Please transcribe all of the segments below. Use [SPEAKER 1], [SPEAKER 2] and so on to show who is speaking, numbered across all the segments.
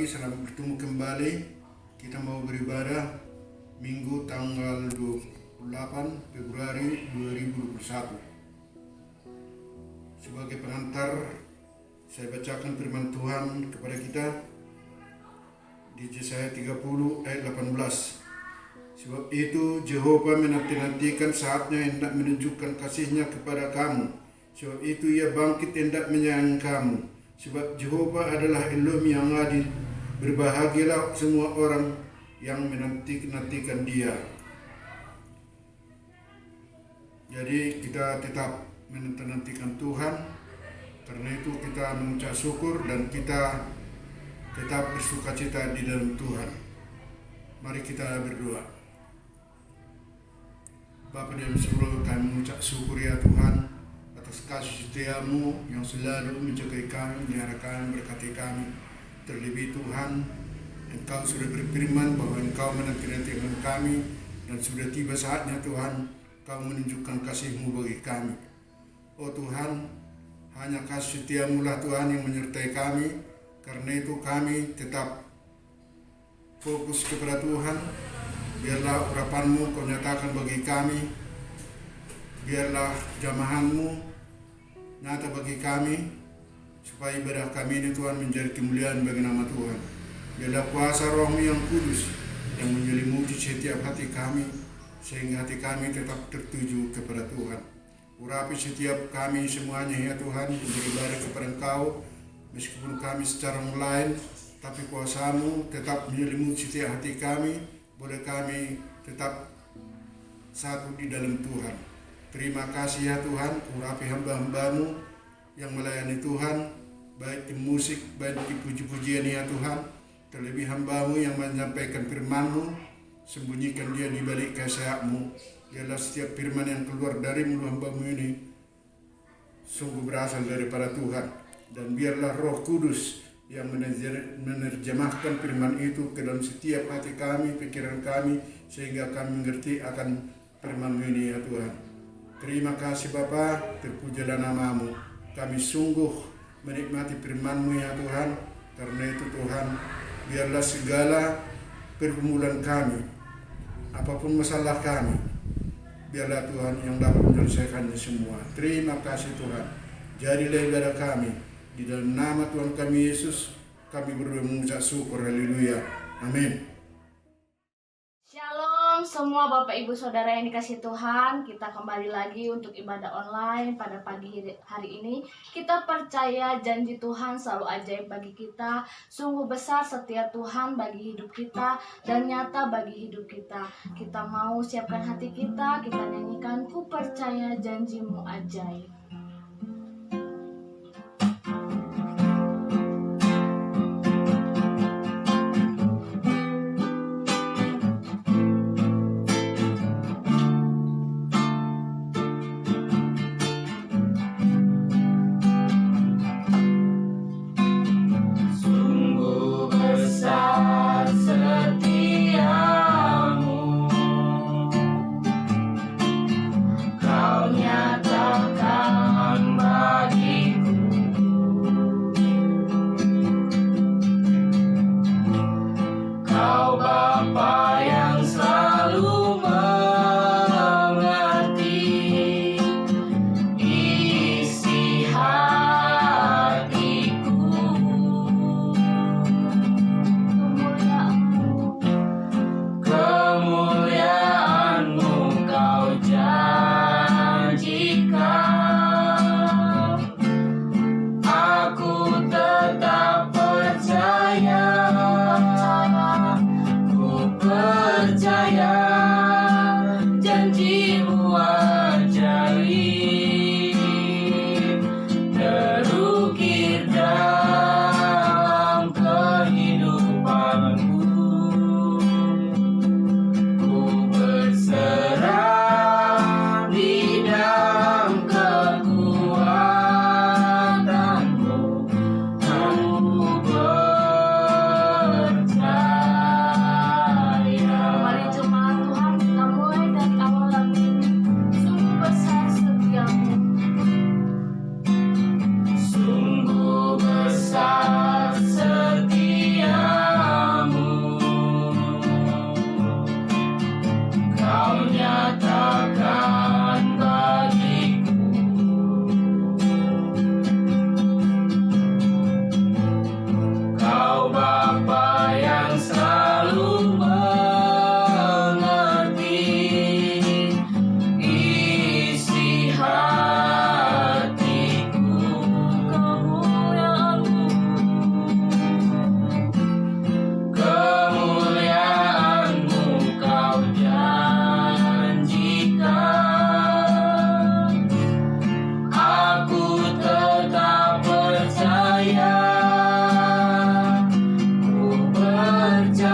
[SPEAKER 1] pagi, selamat bertemu kembali. Kita mau beribadah Minggu tanggal 28 Februari 2021. Sebagai pengantar, saya bacakan firman Tuhan kepada kita di Yesaya 30 ayat 18. Sebab itu Jehova menanti-nantikan saatnya hendak menunjukkan kasih-Nya kepada kamu. Sebab itu Ia bangkit hendak menyayangi kamu. Sebab Jehova adalah Elohim yang adil. Berbahagialah semua orang yang menanti-nantikan Dia. Jadi kita tetap menanti-nantikan Tuhan. Karena itu kita mengucap syukur dan kita tetap bersukacita di dalam Tuhan. Mari kita berdoa. Bapa dalam surga, kami mengucap syukur ya Tuhan atas kasih setia-Mu yang selalu menjaga kami, melihara kami, berkati kami. Terlebih Tuhan, Engkau sudah berfirman bahwa Engkau menanti-nantikan kami dan sudah tiba saatnya Tuhan, Engkau menunjukkan kasih-Mu bagi kami. Oh Tuhan, hanya kasih setia-Mu lah Tuhan yang menyertai kami. Karena itu kami tetap fokus kepada Tuhan. Biarlah urapan-Mu Kau nyatakan bagi kami. Biarlah jamahan-Mu nyata bagi kami, supaya ibadah kami ini Tuhan menjadi kemuliaan bagi nama Tuhan. Biarlah kuasa Roh-Mu yang kudus yang menyelimuti setiap hati kami, sehingga hati kami tetap tertuju kepada Tuhan. Urapi setiap kami semuanya ya Tuhan, beribadah kepada Engkau, meskipun kami secara online, tapi kuasa-Mu tetap menyelimuti setiap hati kami. Boleh kami tetap satu di dalam Tuhan. Terima kasih ya Tuhan, urapi hamba-hamba-Mu yang melayani Tuhan, baik di musik, baik di puji-pujian ya Tuhan. Terlebih hamba-Mu yang menyampaikan firman-Mu, sembunyikan dia di balik kehendak-Mu. Biarlah setiap firman yang keluar dari mulut hamba-Mu ini sungguh berasal daripada Tuhan. Dan biarlah Roh Kudus yang menerjemahkan firman itu ke dalam setiap hati kami, pikiran kami, sehingga kami mengerti akan firman-Mu ini ya Tuhan. Terima kasih Bapa, terpujilah nama-Mu. Kami sungguh menikmati firman-Mu ya Tuhan. Karena itu Tuhan, biarlah segala pergumulan kami, apapun masalah kami, biarlah Tuhan yang dapat menyelesaikannya semua. Terima kasih Tuhan. Jadilah ibadah kami. Di dalam nama Tuhan kami Yesus, kami berdoa mengucap syukur. Haleluya. Amin.
[SPEAKER 2] Shalom semua Bapak Ibu Saudara yang dikasihi Tuhan. Kita kembali lagi untuk ibadah online pada pagi hari ini. Kita percaya janji Tuhan selalu ajaib bagi kita. Sungguh besar setia Tuhan bagi hidup kita dan nyata bagi hidup kita. Kita mau siapkan hati kita nyanyikan Ku Percaya Janji-Mu Ajaib.
[SPEAKER 3] Ku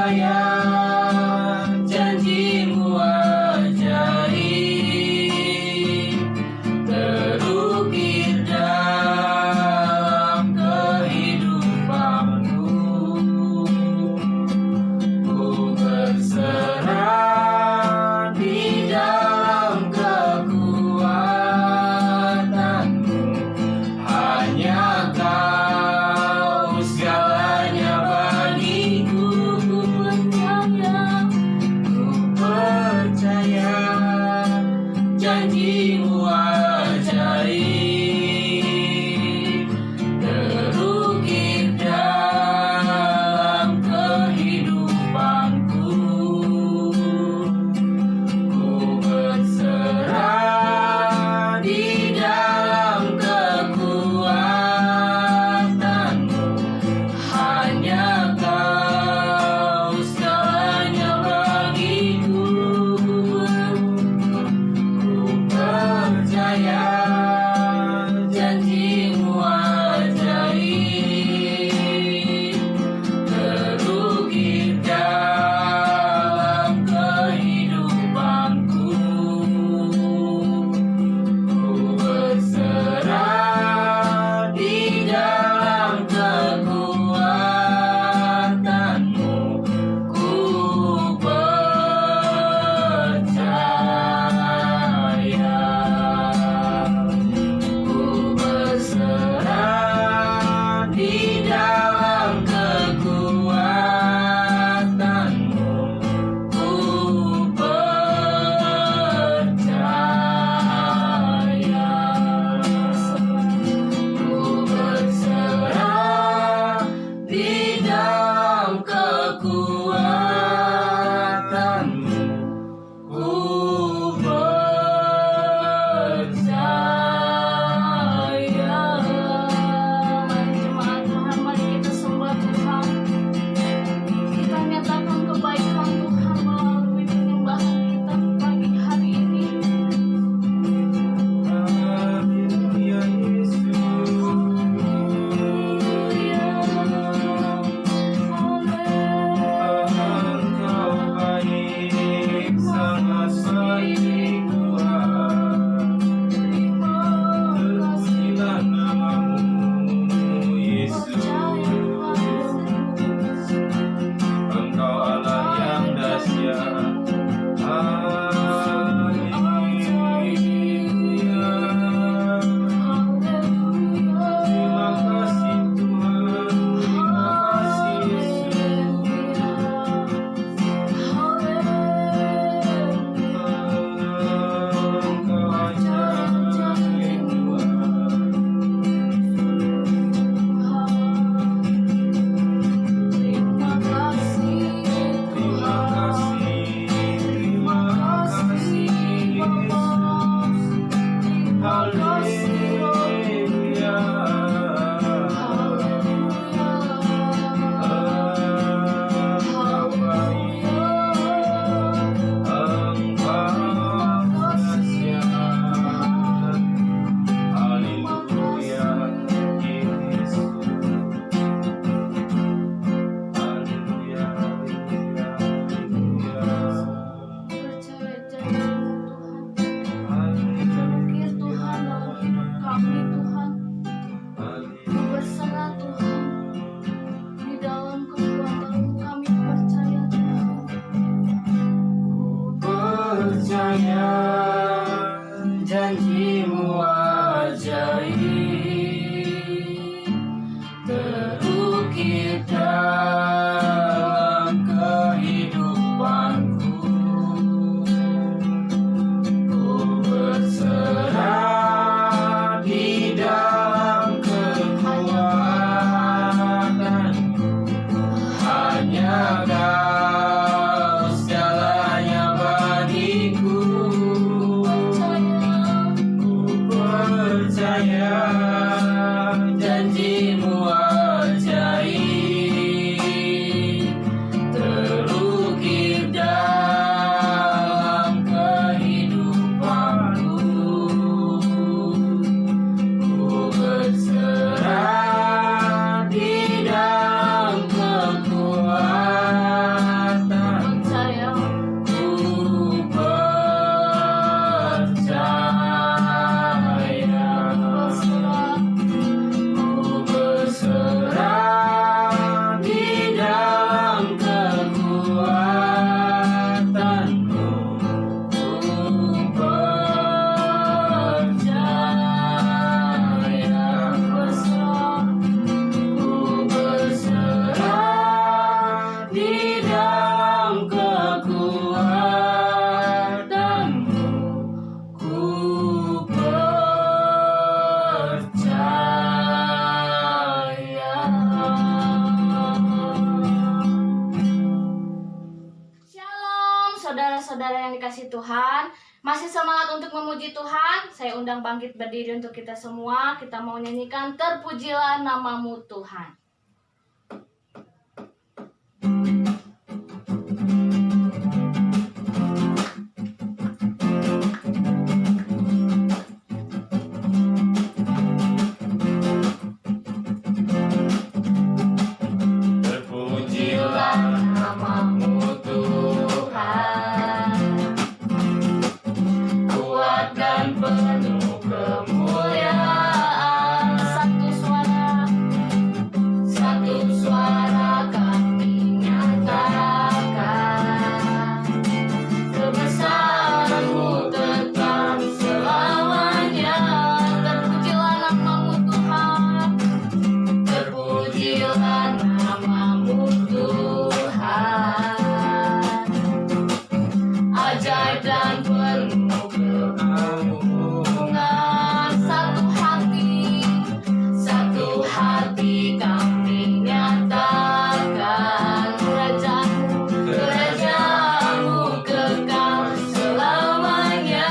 [SPEAKER 3] percaya janjimu ajaib, terukir dalam kehidupanku. Ku berserah di dalam kekuatanmu, hanya Kau segalanya bagiku. Ku percaya janjimu ajaib, terukir dalam kehidupanku. Ku berserah di dalam kekuatanmu, hanya Kau segalanya bagiku. Ku percaya janjimu ajaib, terukir dalam kehidupanku. Ku berserah di dalam kekuatanmu. Ku percaya. Ku berserah di dalam kekuatanmu. Ku percaya. Ku berserah di dalam kekuatanmu. Ku percaya.
[SPEAKER 2] Jemaat Tuhan, mari kita sembah Tuhan. Kita nyatakan kebaikan Tuhan melalui penyembahan kita pagi hari ini.
[SPEAKER 3] Haleluya Yesus, Engkau baik, sangat baik Tuhan. Terpujilah namamu Yesus. Engkau Allah yang dahsyat. Haleluya. Terima kasih Tuhan, terima kasih Yesus. Engkau ajaib Tuhan.
[SPEAKER 2] Terima kasih
[SPEAKER 3] Terima kasih, terima kasih Yesus. Haleluya. Engkau baik, Engkau dahsyat. Haleluya Yesus. Haleluya, haleluya, haleluya.
[SPEAKER 2] percaya janjimu Tuhan. Terukir Tuhan dalam hidup kami Tuhan. Ku berserah Tuhan di dalam kekuatan-Mu, kami percaya Tuhan.
[SPEAKER 3] Percaya janjimu ajaib, terukir dalam kehidupanku. Ku berserah di dalam kekuatanmu, hanya Kau segalanya bagiku. Ku percaya janjimu ajaib, terukir dalam kehidupanku. Ku berserah di dalam kekuatanmu.
[SPEAKER 2] saudara-saudara yang dikasih Tuhan, masih semangat untuk memuji Tuhan? Saya undang bangkit berdiri untuk kita semua. Kita mau nyanyikan Terpujilah Namamu Tuhan.
[SPEAKER 3] Terpujilah namamu Tuhan, kuat dan penuh kemuliaan.
[SPEAKER 2] Satu suara kami nyatakan, kebesaran-Mu tetap selamanya. Terpujilah namamu Tuhan, terpujilah namamu Tuhan. Ajaib dan penuh keagungan, satu hati kami nyatakan, kerajaanmu kekal selamanya.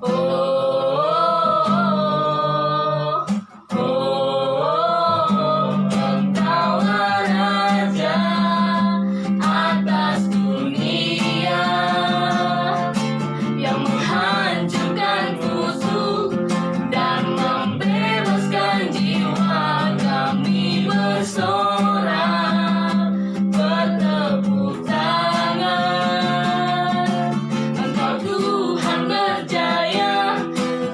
[SPEAKER 2] Oh, Engkaulah Raja atas dunia, yang menghancurkan musuh dan membebaskan jiwa. Kami bersorak, bertepuk tangan. Engkau Tuhan berjaya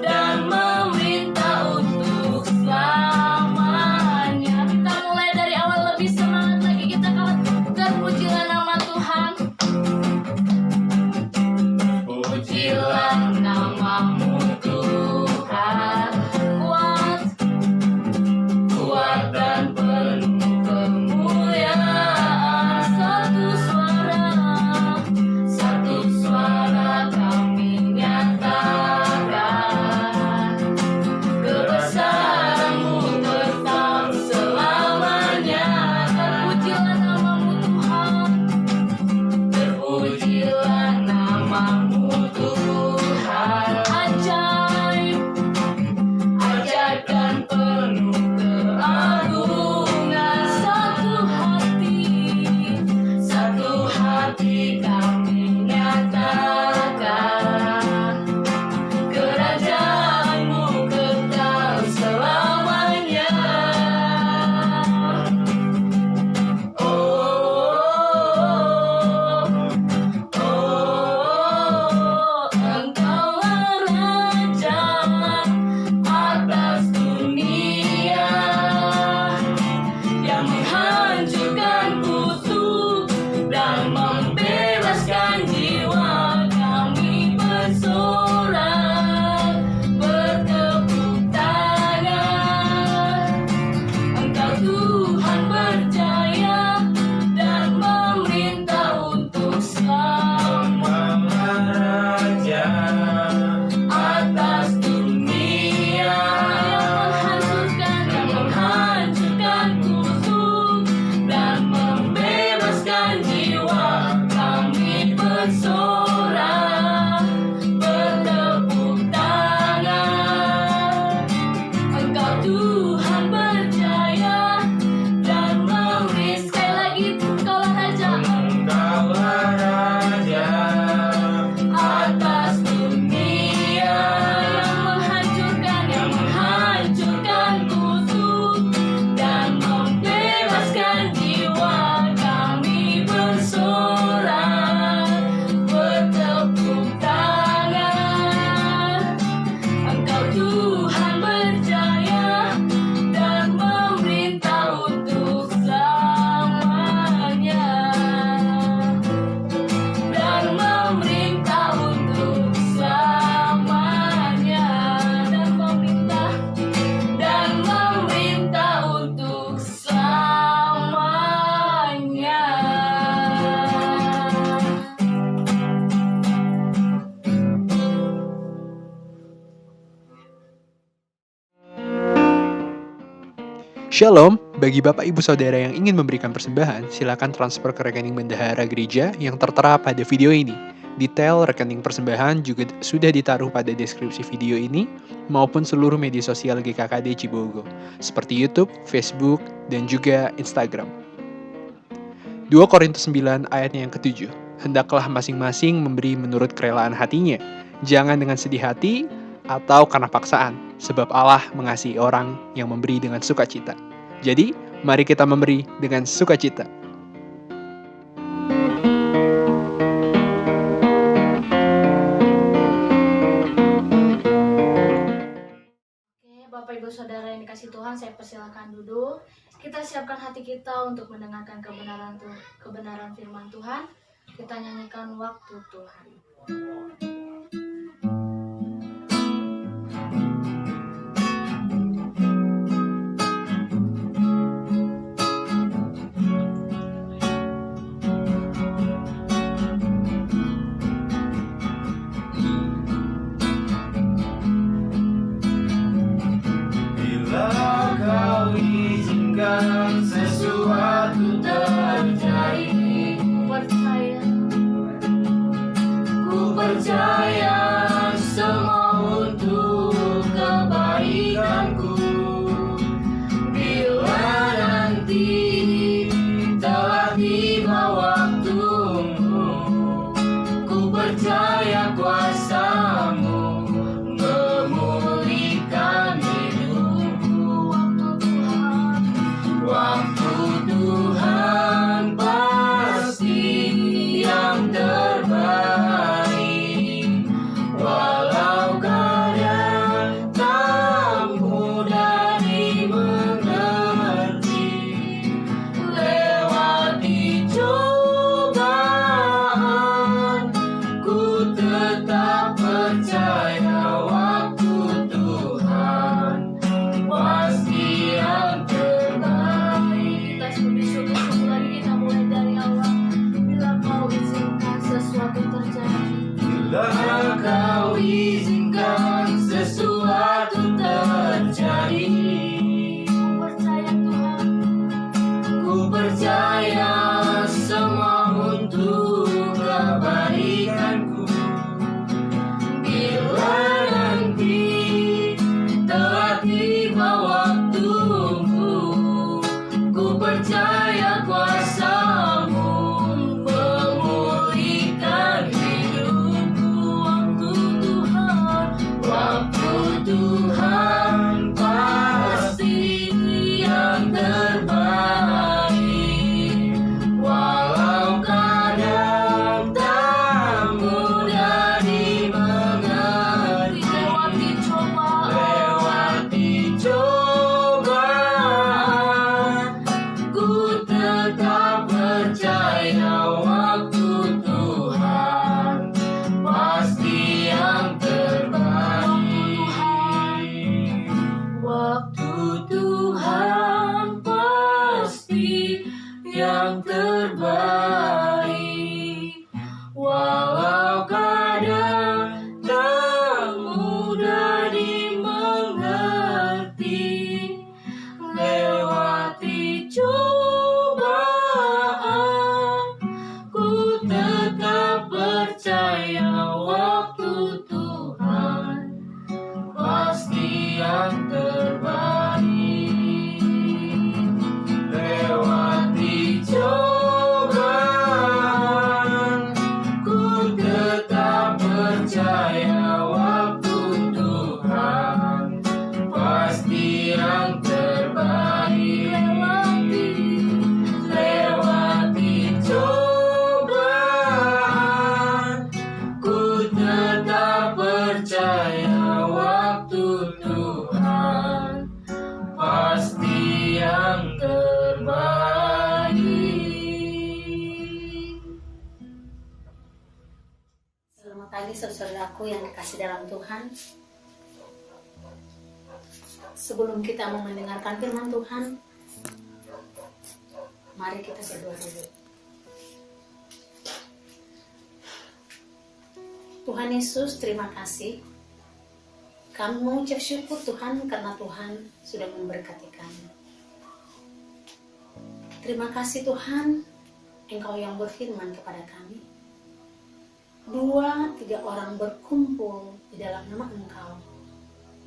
[SPEAKER 2] dan memerintah untuk selamanya. Kita mulai dari awal lebih semangat lagi. Kita kawat terpujilah nama Tuhan. Pujilah namamu Tuhan, kuat dan penuh kemuliaan. Satu suara kami nyatakan, kebesaran-Mu tetap selamanya. Terpujilah namamu Tuhan, terpujilah namamu Tuhan. Ajaib dan penuh keagungan. Satu hati kami nyatakan, kerajaan-Mu kekal selamanya. Engkaulah Raja atas dunia, yang menghancurkan musuh dan membebaskan jiwa. Kami bersorak, bertepuk tangan. Engkau Tuhan berjaya dan memerintah untuk selamanya.
[SPEAKER 3] Raja
[SPEAKER 2] Atas dunia, yang menghancurkan musuh dan membebaskan jiwa. Kami bersorak, bertepuk tangan. Engkau Tuhan berjaya dan memerintah. Sekali lagi, Engkaulah Raja
[SPEAKER 3] Engkaulah Raja
[SPEAKER 2] atas dunia, yang menghancurkan musuh dan membebaskan jiwa. Kami bersorak, bertepuk tangan. Engkau Tuhan berjaya dan memerintah untuk selamanya. Dan memerintah untuk selamanya. Dan memerintah untuk selamanya.
[SPEAKER 4] Shalom, Bagi Bapak Ibu Saudara yang ingin memberikan persembahan, silakan transfer ke rekening bendahara gereja yang tertera pada video ini. Detail rekening persembahan juga sudah ditaruh pada deskripsi video ini maupun seluruh media sosial GKKD Cibogo, seperti YouTube, Facebook, dan juga Instagram. 2 Korintus 9 ayatnya yang ke-7. Hendaklah masing-masing memberi menurut kerelaan hatinya, jangan dengan sedih hati atau karena paksaan, sebab Allah mengasihi orang yang memberi dengan sukacita. Jadi, mari kita memberi dengan sukacita.
[SPEAKER 2] Oke, Bapak Ibu Saudara yang dikasih Tuhan, saya persilakan duduk. Kita siapkan hati kita untuk mendengarkan kebenaran firman Tuhan. Kita nyanyikan waktu Tuhan.
[SPEAKER 3] Bila kau izinkan sesuatu terjadi, ku percaya semua untuk kebaikanku. Bila nanti telah tiba waktumu, ku percaya kuasa-Mu memulihkan hidupku. Waktu Tuhan pasti yang terbaik, walau kadang tak mudah dimengerti. Lewati cobaan, ku tetap percaya waktu Tuhan pasti yang terbaik.
[SPEAKER 2] Kita bersyukur lagi, kita mulai dari awal. Bila kau izinkan sesuatu terjadi,
[SPEAKER 3] bila kau izinkan sesuatu terjadi,
[SPEAKER 2] ku percaya Tuhan.
[SPEAKER 3] ku percaya semua untuk kebaikanku. Bila nanti telah tiba waktumu, ku percaya kuasa-Mu memulihkan hidupku. Waktu Tuhan pasti yang terbaik, walau kadang tak mudah dimengerti. Lewati cobaan, ku tetap percaya waktu Tuhan pasti yang terbaik. Waktu Tuhan pasti yang terbaik, walau kadang tak mudah dimengerti. Lewati cobaan, ku tetap percaya waktu Tuhan pasti yang terbaik. Lewati cobaan, ku tetap percaya waktu Tuhan pasti yang terbaik. Lewati cobaan, ku tetap percaya waktu Tuhan pasti yang terbaik.
[SPEAKER 5] Selamat pagi saudaraku yang dikasih dalam Tuhan. Sebelum kita mau mendengarkan firman Tuhan, mari kita berdoa dulu. Tuhan Yesus, terima kasih. Kami mengucap syukur Tuhan karena Tuhan sudah memberkati kami. Terima kasih Tuhan, Engkau yang berfirman kepada kami. 2-3 orang berkumpul di dalam nama Engkau.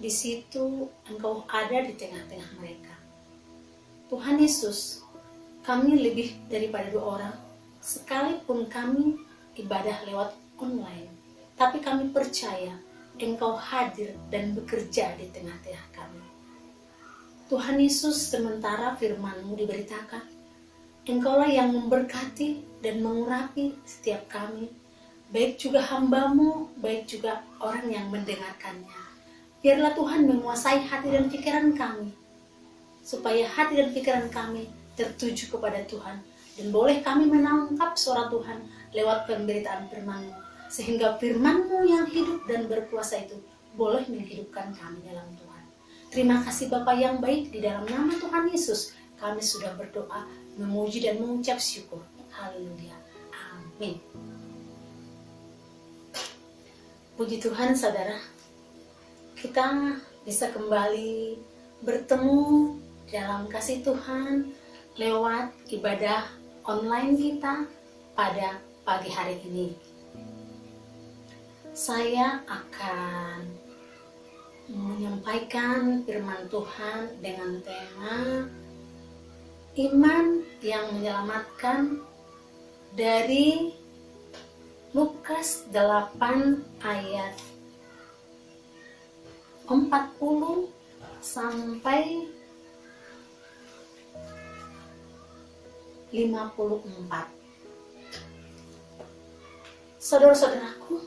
[SPEAKER 5] Di situ Engkau ada di tengah-tengah mereka. Tuhan Yesus, kami lebih daripada 2 orang, sekalipun kami ibadah lewat online, tapi kami percaya Engkau hadir dan bekerja di tengah-tengah kami. Tuhan Yesus, sementara firman-Mu diberitakan, Engkaulah yang memberkati dan mengurapi setiap kami, baik juga hamba-Mu, baik juga orang yang mendengarkannya. Biarlah Tuhan menguasai hati dan pikiran kami, supaya hati dan pikiran kami tertuju kepada Tuhan, dan boleh kami menangkap suara Tuhan lewat pemberitaan firman-Mu, sehingga firman-Mu yang hidup dan berkuasa itu boleh menghidupkan kami dalam Tuhan. Terima kasih Bapa yang baik, di dalam nama Tuhan Yesus kami sudah berdoa, memuji dan mengucap syukur. Haleluya. Amin. Puji Tuhan saudara, kita bisa kembali bertemu dalam kasih Tuhan lewat ibadah online kita pada pagi hari ini. Saya akan menyampaikan firman Tuhan dengan tema iman yang menyelamatkan dari Lukas 8 ayat 40 sampai 54. Saudara-saudaraku,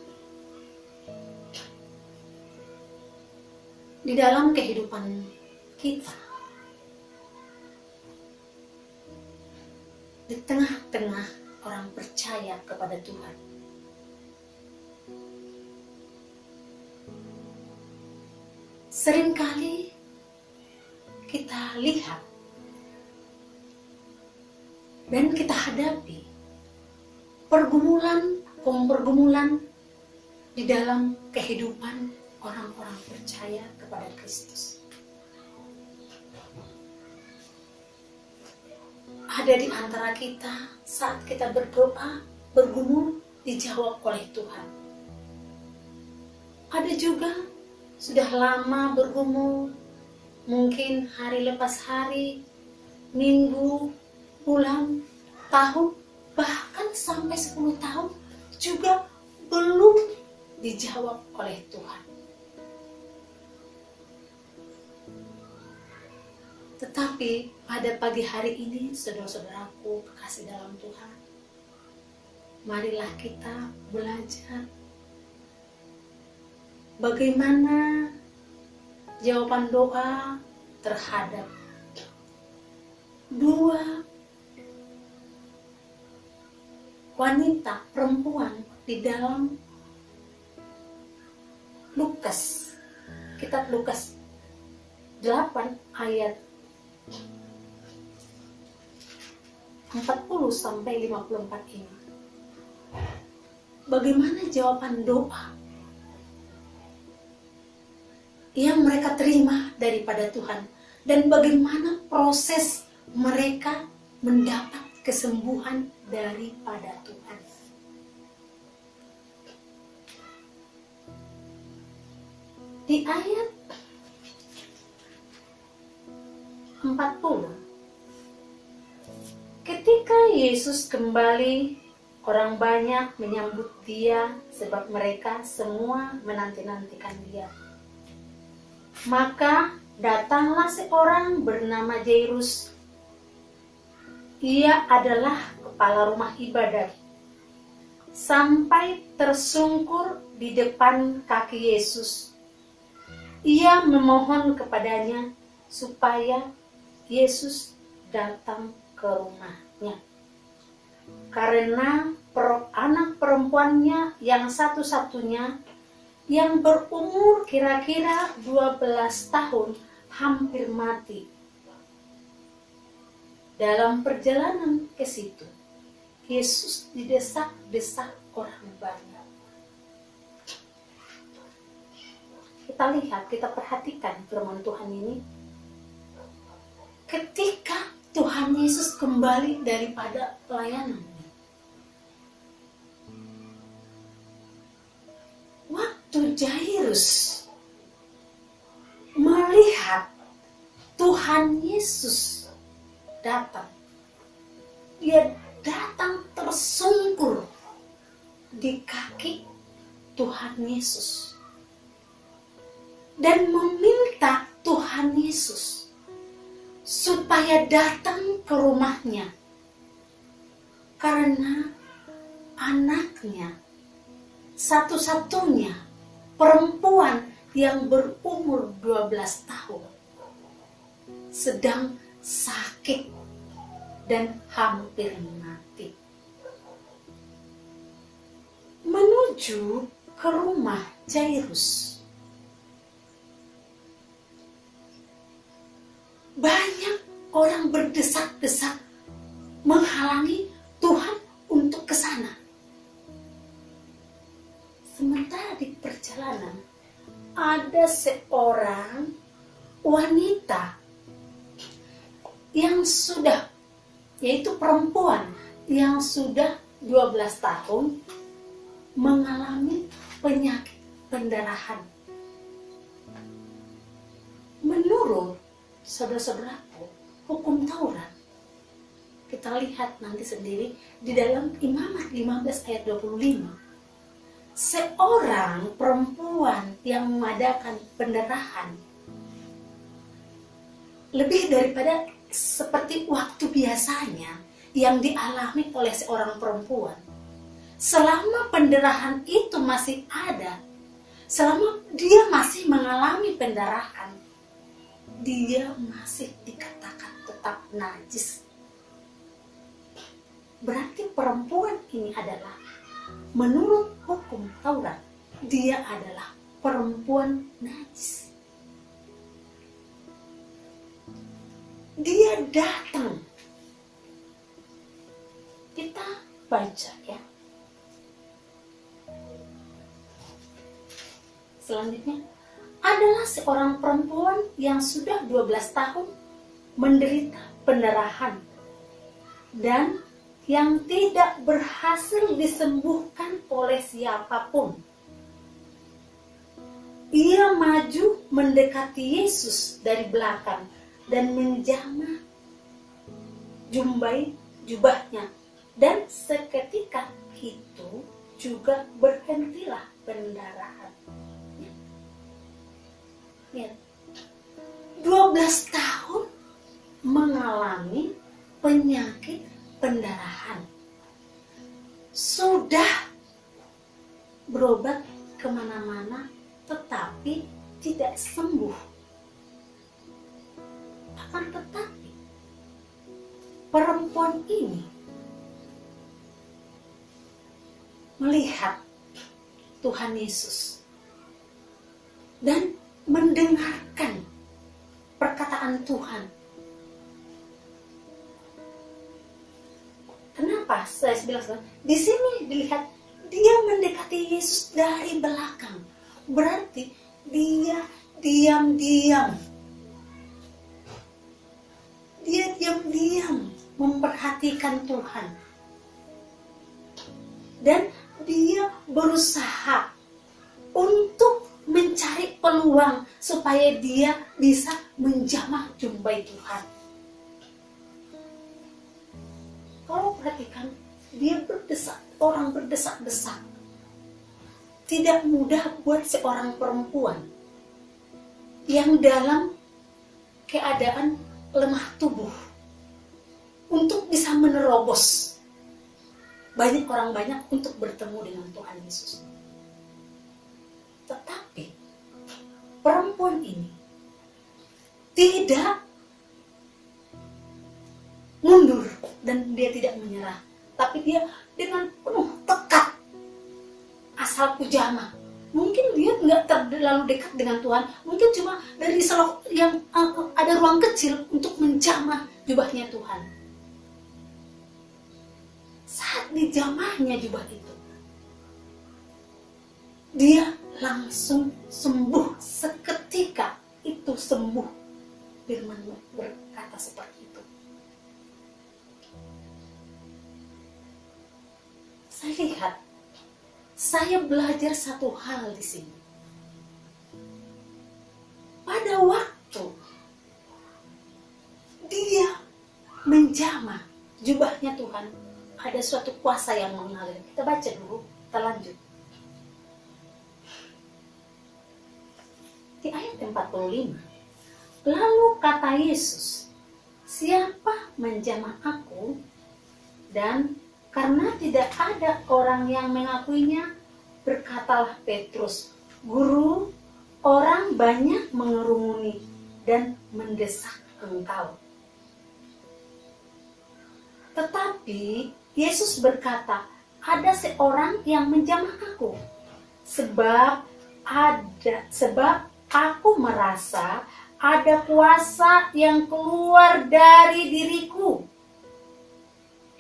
[SPEAKER 5] di dalam kehidupan kita, di tengah-tengah orang percaya kepada Tuhan, seringkali kita lihat dan kita hadapi pergumulan di dalam kehidupan orang-orang percaya kepada Kristus. Ada di antara kita saat kita berdoa, bergumul, dijawab oleh Tuhan. Ada juga sudah lama bergumul, mungkin hari lepas hari, minggu, bulan, tahun, bahkan sampai 10 tahun juga belum dijawab oleh Tuhan. Tetapi pada pagi hari ini, saudara-saudaraku kekasih dalam Tuhan, marilah kita belajar bagaimana jawaban doa terhadap 2 wanita perempuan di dalam Lukas, kitab Lukas 8 ayat 40 sampai 54 ini. Bagaimana jawaban doa yang mereka terima daripada Tuhan, dan bagaimana proses mereka mendapat kesembuhan daripada Tuhan. Di ayat 40, ketika Yesus kembali, orang banyak menyambut Dia sebab mereka semua menanti-nantikan Dia. Maka datanglah seorang bernama Jairus. Ia adalah kepala rumah ibadat. Sampai tersungkur di depan kaki Yesus. Ia memohon kepadanya supaya Yesus datang ke rumahnya. Karena anak perempuannya yang satu-satunya, yang berumur kira-kira 12 tahun, hampir mati. Dalam perjalanan ke situ, Yesus didesak-desak orang banyak. Kita lihat, kita perhatikan firman Tuhan ini. Ketika Tuhan Yesus kembali daripada pelayanan. Waktu Jairus melihat Tuhan Yesus datang, dia datang tersungkur di kaki Tuhan Yesus dan meminta Tuhan Yesus supaya datang ke rumahnya karena anaknya satu-satunya perempuan yang berumur 12 tahun sedang sakit dan hampir mati. Menuju ke rumah Jairus, banyak orang berdesak-desak menghalangi Tuhan untuk ke sana. Sementara di perjalanan ada seorang wanita yang sudah, yaitu perempuan yang sudah 12 tahun mengalami penyakit pendarahan. Menurut saudara-saudaraku, hukum Taurat, kita lihat nanti sendiri di dalam Imamat 15 ayat 25, seorang perempuan yang mengadakan pendarahan lebih daripada seperti waktu biasanya yang dialami oleh seorang perempuan. Selama pendarahan itu masih ada, selama dia masih mengalami pendarahan, dia masih dikatakan tetap najis. Berarti perempuan ini adalah, menurut hukum Taurat, dia adalah perempuan najis. Dia datang. Kita baca ya. Selanjutnya, adalah seorang perempuan yang sudah 12 tahun menderita pendarahan dan yang tidak berhasil disembuhkan oleh siapapun. Ia maju mendekati Yesus dari belakang dan menjamah jubahnya, dan seketika itu juga berhentilah pendarahan. Lihat, 12 tahun mengalami penyakit pendarahan, sudah berobat kemana-mana tetapi tidak sembuh. Akan tetapi perempuan ini melihat Tuhan Yesus dan mendengarkan perkataan Tuhan. Kenapa saya bilang di sini dilihat dia mendekati Yesus dari belakang, berarti dia diam-diam memperhatikan Tuhan, dan dia berusaha untuk mencari peluang supaya dia bisa menjamah jubah Tuhan. Kalau perhatikan, dia orang berdesak-desak. Tidak mudah buat seorang perempuan yang dalam keadaan lemah tubuh untuk bisa menerobos banyak orang banyak untuk bertemu dengan Tuhan Yesus. Tetapi perempuan ini tidak mundur dan dia tidak menyerah, tapi dia dengan penuh tekad, asal pujama. Mungkin dia nggak terlalu dekat dengan Tuhan, mungkin cuma dari selok yang ada ruang kecil untuk menjamah jubahnya Tuhan. Saat dijamahnya jubah itu, dia langsung sembuh, seketika itu sembuh. Firman berkata seperti itu. saya lihat, saya belajar satu hal di sini. Pada waktu dia menjamah jubahnya Tuhan, ada suatu kuasa yang mengalir. Kita baca dulu, kita lanjut. Di ayat 45, lalu kata Yesus, siapa menjamah aku? Dan karena tidak ada orang yang mengakuinya, berkatalah Petrus, Guru, orang banyak mengerumuni dan mendesak engkau. Tetapi Yesus berkata, ada seorang yang menjamah aku, sebab aku merasa ada kuasa yang keluar dari diriku.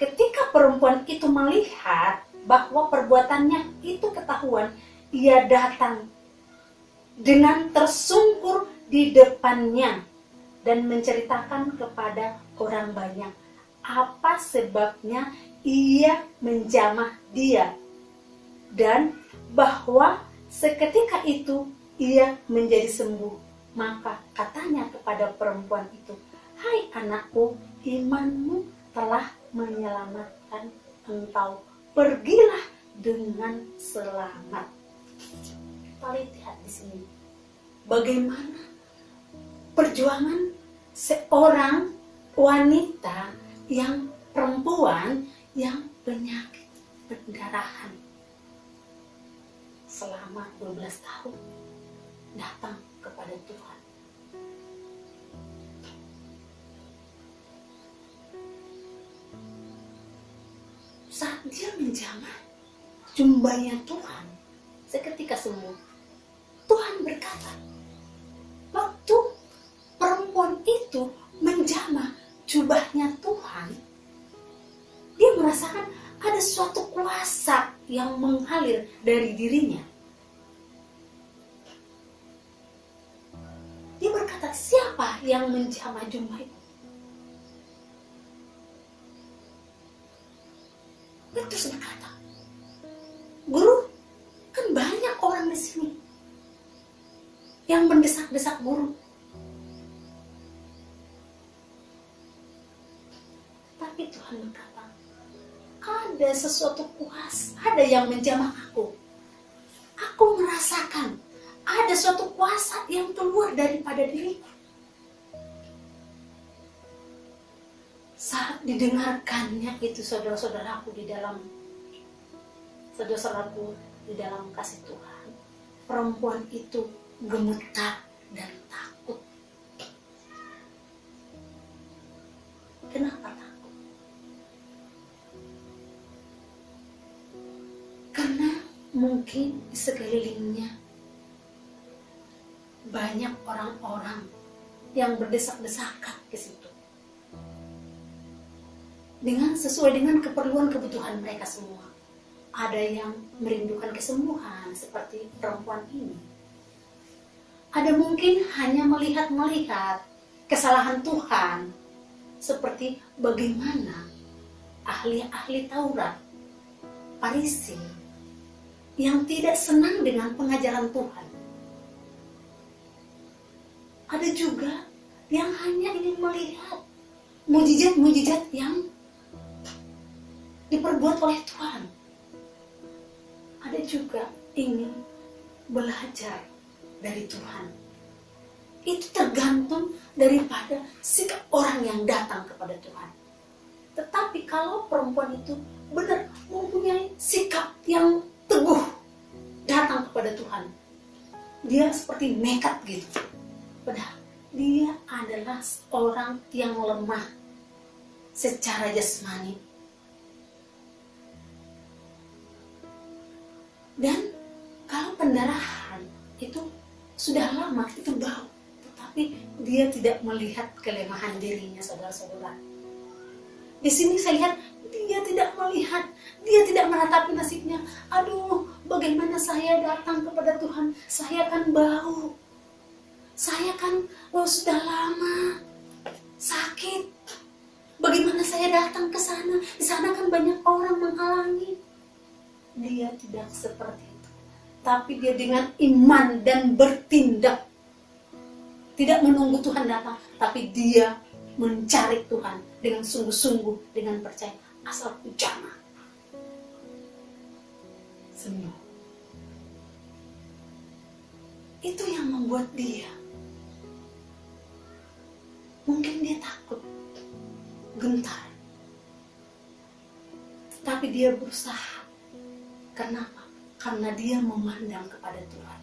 [SPEAKER 5] Ketika perempuan itu melihat bahwa perbuatannya itu ketahuan, ia datang dengan tersungkur di depannya dan menceritakan kepada orang banyak apa sebabnya ia menjamah dia, dan bahwa seketika itu ia menjadi sembuh. Maka katanya kepada perempuan itu, hai anakku, imanmu telah menyelamatkan engkau, pergilah dengan selamat. Kita lihat di sini bagaimana perjuangan seorang wanita yang perempuan yang penyakit pendarahan selama 12 tahun datang kepada Tuhan. Saat dia menjamah jubahnya Tuhan, seketika sembuh. Tuhan berkata, waktu perempuan itu menjamah jubahnya Tuhan, dia merasakan ada suatu kuasa yang mengalir dari dirinya. Dia berkata, siapa yang menjamah jubahku? Petrus berkata, Guru, kan banyak orang di sini yang mendesak-desak Guru. Tapi Tuhan berkata, ada sesuatu kuasa, ada yang menjamah aku. Aku merasakan ada suatu kuasa yang keluar daripada diriku. Saat didengarkannya itu saudara-saudaraku di dalam kasih Tuhan, perempuan itu gemetar dan takut. Kenapa takut? Karena mungkin di sekelilingnya banyak orang-orang yang berdesak-desakan ke situ. Sesuai dengan keperluan kebutuhan mereka semua. Ada yang merindukan kesembuhan seperti perempuan ini. Ada mungkin hanya melihat kesalahan Tuhan, seperti bagaimana ahli-ahli Taurat, Farisi, yang tidak senang dengan pengajaran Tuhan. Ada juga yang hanya ingin melihat mujizat-mujizat yang diperbuat oleh Tuhan. Ada juga ingin belajar dari Tuhan. Itu tergantung daripada sikap orang yang datang kepada Tuhan. Tetapi kalau perempuan itu benar mempunyai sikap yang teguh datang kepada Tuhan, dia seperti nekat gitu. Padahal dia adalah orang yang lemah secara jasmani. Dan kalau pendarahan itu sudah lama, itu bau. Tetapi dia tidak melihat kelemahan dirinya, saudara-saudara. Di sini saya lihat dia tidak melihat, dia tidak meratapi nasibnya. Aduh, bagaimana saya datang kepada Tuhan? Saya kan bau. Saya kan sudah lama sakit. Bagaimana saya datang ke sana? Di sana kan banyak orang menghalangi. dia tidak seperti itu. Tapi dia dengan iman dan bertindak. Tidak menunggu Tuhan datang, tapi dia mencari Tuhan dengan sungguh-sungguh, dengan percaya. Asal jangan sembuh. Itu yang membuat dia, mungkin dia takut, gentar, tetapi dia berusaha. Kenapa? Karena dia memandang kepada Tuhan.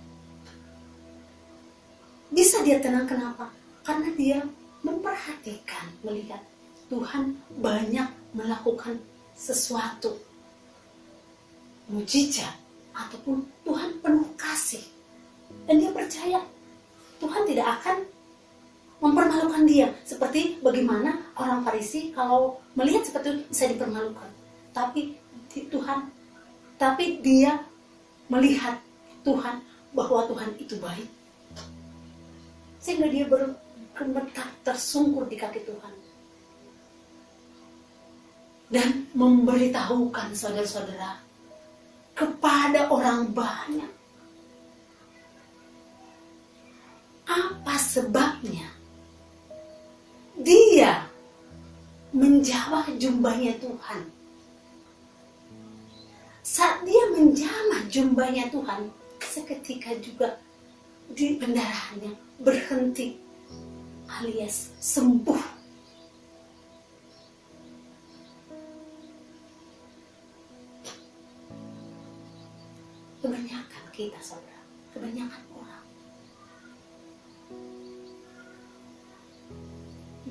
[SPEAKER 5] Bisa dia tenang, kenapa? Karena dia memperhatikan, melihat Tuhan banyak melakukan sesuatu mujizat, ataupun Tuhan penuh kasih. Dan dia percaya Tuhan tidak akan mempermalukan dia. Seperti bagaimana orang Farisi kalau melihat seperti itu bisa dipermalukan. Tapi dia melihat Tuhan, bahwa Tuhan itu baik. Sehingga dia bergemetar, tersungkur di kaki Tuhan. Dan memberitahukan saudara-saudara kepada orang banyak. Apa sebabnya dia menjamah jubahnya Tuhan? Saat dia menjamah jubahnya Tuhan, seketika juga di pendarahannya berhenti, alias sembuh. Kebanyakan kita, saudara, kebanyakan orang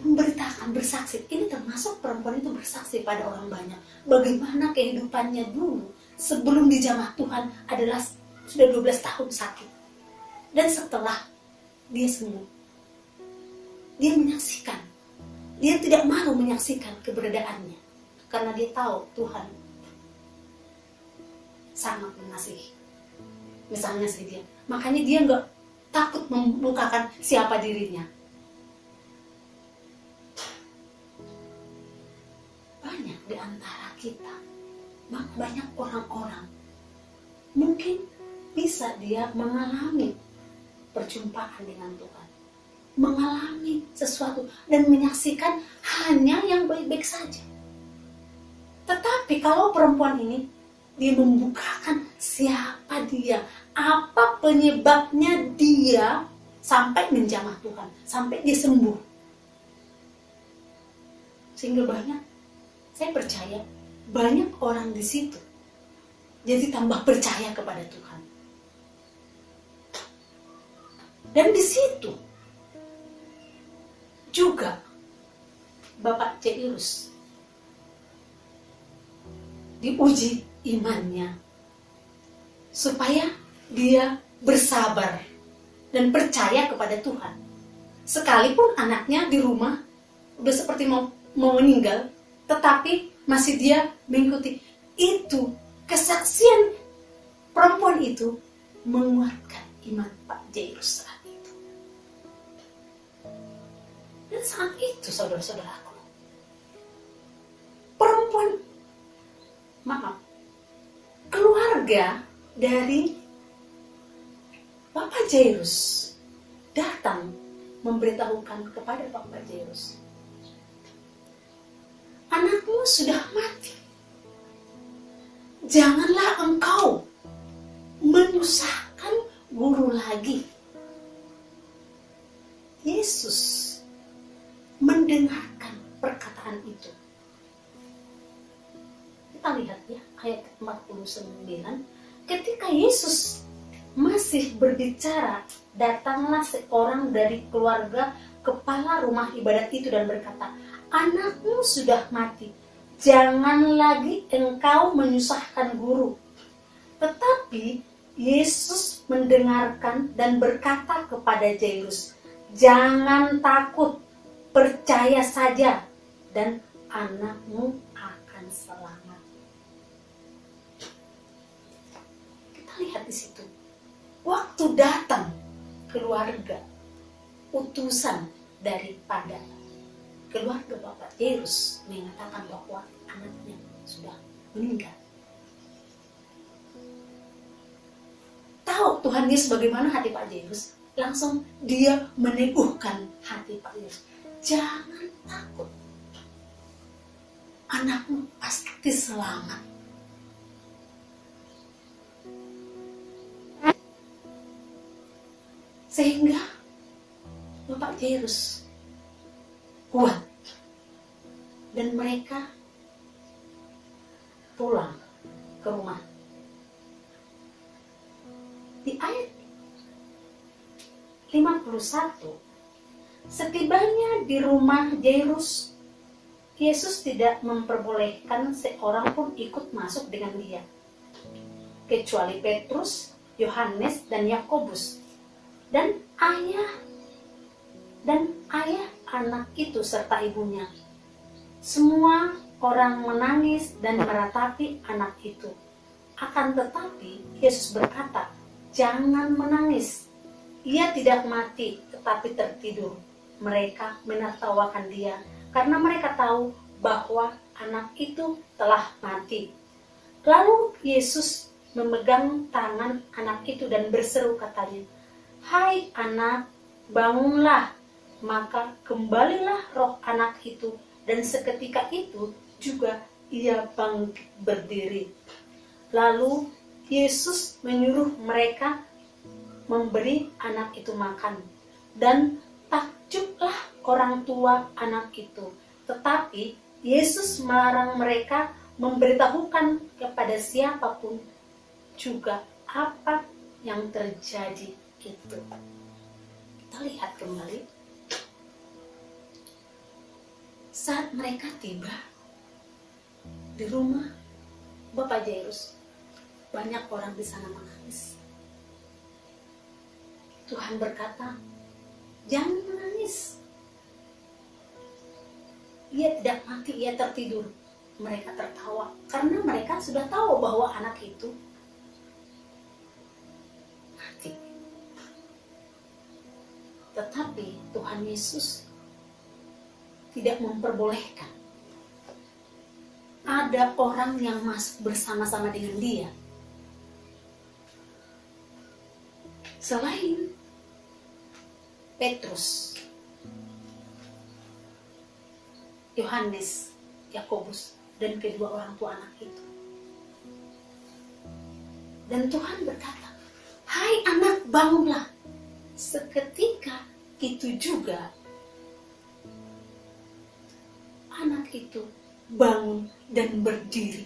[SPEAKER 5] memberitakan, bersaksi. Ini termasuk perempuan itu bersaksi pada orang banyak. Bagaimana kehidupannya dulu sebelum dijamah Tuhan adalah sudah 12 tahun sakit. Dan setelah dia sembuh, dia menyaksikan. Dia tidak malu menyaksikan keberadaannya. Karena dia tahu Tuhan sangat mengasihi. Misalnya dia. Makanya dia nggak takut membukakan siapa dirinya. Banyak di antara kita, banyak orang-orang, mungkin bisa dia mengalami perjumpaan dengan Tuhan, mengalami sesuatu dan menyaksikan hanya yang baik-baik saja. Tetapi kalau perempuan ini, dia membukakan siapa dia, apa penyebabnya dia sampai menjamah Tuhan, sampai dia sembuh. Sehingga banyak, saya percaya banyak orang di situ jadi tambah percaya kepada Tuhan. Dan di situ juga Bapak Jairus diuji imannya supaya dia bersabar dan percaya kepada Tuhan. Sekalipun anaknya di rumah udah seperti mau meninggal, tetapi masih dia mengikuti. Itu kesaksian perempuan itu menguatkan iman Pak Jairus saat itu. Dan saat itu, saudara-saudaraku, keluarga dari Bapak Jairus datang memberitahukan kepada Bapak Jairus, anakmu sudah mati. Janganlah engkau menyusahkan guru lagi. Yesus mendengarkan perkataan itu. Kita lihat ya ayat 49. Ketika Yesus masih berbicara, datanglah seorang dari keluarga kepala rumah ibadat itu dan berkata, anakmu sudah mati. Jangan lagi engkau menyusahkan guru. Tetapi Yesus mendengarkan dan berkata kepada Jairus, jangan takut, percaya saja dan anakmu akan selamat. Kita lihat di situ. Waktu datang keluarga, utusan daripada keluarga Bapak Jairus mengatakan bahwa anaknya sudah meninggal. Tuhan Yesus, bagaimana hati Pak Jairus? Langsung dia meneguhkan hati Pak Jairus. Jangan takut. Anakmu pasti selamat. Sehingga Bapak Jairus kuat. Dan mereka pulang ke rumah. Di ayat 51, setibanya di rumah Jairus, Yesus tidak memperbolehkan seorang pun ikut masuk dengan dia, kecuali Petrus, Yohanes, dan Yakobus, dan ayah anak itu serta ibunya. Semua orang menangis dan meratapi anak itu. Akan tetapi Yesus berkata, "Jangan menangis. Ia tidak mati, tetapi tertidur." Mereka menertawakan dia karena mereka tahu bahwa anak itu telah mati. Lalu Yesus memegang tangan anak itu dan berseru, katanya, "Hai anak, bangunlah." Maka kembalilah roh anak itu, dan seketika itu juga ia bangkit berdiri. Lalu Yesus menyuruh mereka memberi anak itu makan, dan takjublah orang tua anak itu. Tetapi Yesus melarang mereka memberitahukan kepada siapapun juga apa yang terjadi itu. Kita lihat kembali. Saat mereka tiba di rumah Bapak Jairus, banyak orang di sana menangis. Tuhan berkata, "Jangan menangis. Ia tidak mati, ia tertidur." Mereka tertawa karena mereka sudah tahu bahwa anak itu mati. Tetapi Tuhan Yesus tidak memperbolehkan ada orang yang masuk bersama-sama dengan dia selain Petrus, Yohanes, Yakobus, dan kedua orang tua anak itu. Dan Tuhan berkata, "Hai anak, bangunlah." Seketika itu juga anak itu bangun dan berdiri.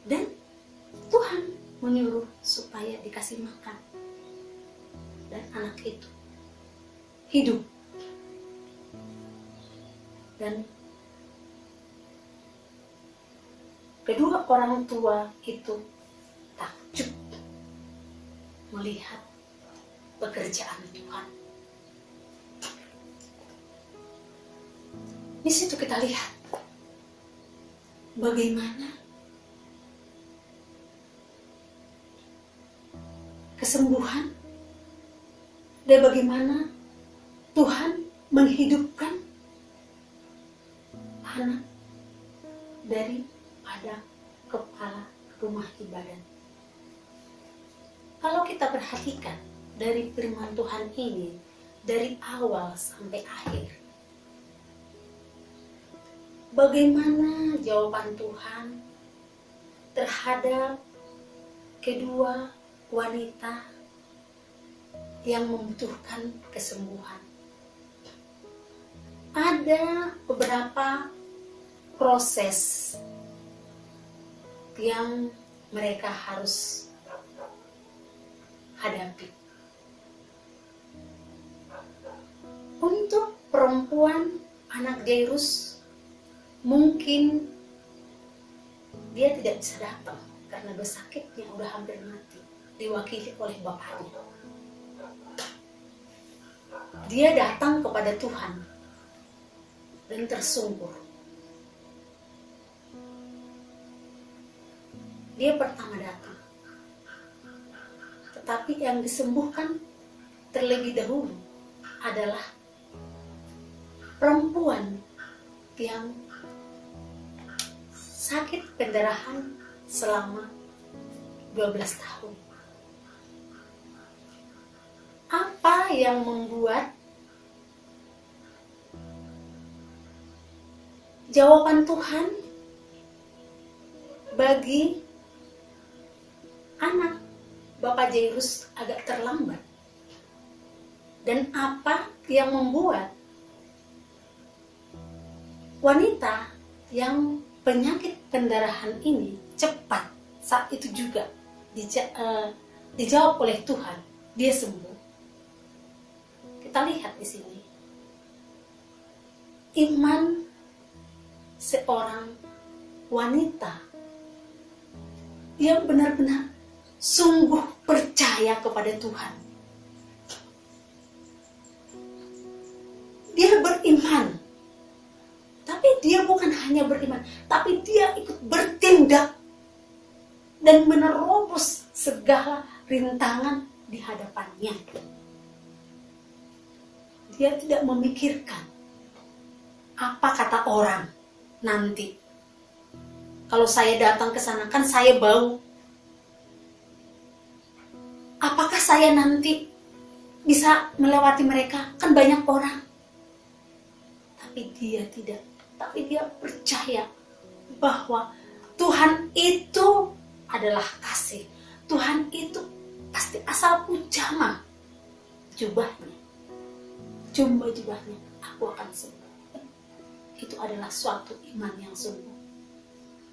[SPEAKER 5] Dan Tuhan menyuruh supaya dikasih makan. Dan anak itu hidup. Dan kedua orang tua itu takjub melihat pekerjaan Tuhan. Di situ kita lihat bagaimana kesembuhan dan bagaimana Tuhan menghidupkan anak daripada kepala rumah ibadat. Kalau kita perhatikan dari firman Tuhan ini dari awal sampai akhir, bagaimana jawaban Tuhan terhadap kedua wanita yang membutuhkan kesembuhan. Ada beberapa proses yang mereka harus hadapi. Untuk perempuan anak Jairus, mungkin dia tidak bisa datang karena bersakitnya udah hampir mati, diwakili oleh bapaknya. Dia datang kepada Tuhan dan tersungkur. Dia pertama datang, tetapi yang disembuhkan terlebih dahulu adalah perempuan yang sakit pendarahan selama 12 tahun. yang membuat jawaban Tuhan bagi anak Bapak Jairus agak terlambat? Dan apa yang membuat wanita yang penyakit pendarahan ini cepat saat itu juga dijawab oleh Tuhan, dia sembuh? Kita lihat di sini iman seorang wanita yang benar-benar sungguh percaya kepada Tuhan. Dia beriman, tapi dia bukan hanya beriman, tapi dia ikut bertindak dan menerobos segala rintangan di hadapannya. Dia tidak memikirkan apa kata orang nanti. Kalau saya datang ke sana kan saya bau. Apakah saya nanti bisa melewati mereka? Kan banyak orang. Tapi dia tidak. Tapi dia percaya bahwa Tuhan itu adalah kasih. Tuhan itu pasti asal pujama jubahnya. Jubahnya aku akan sembuh. Itu adalah suatu iman yang sungguh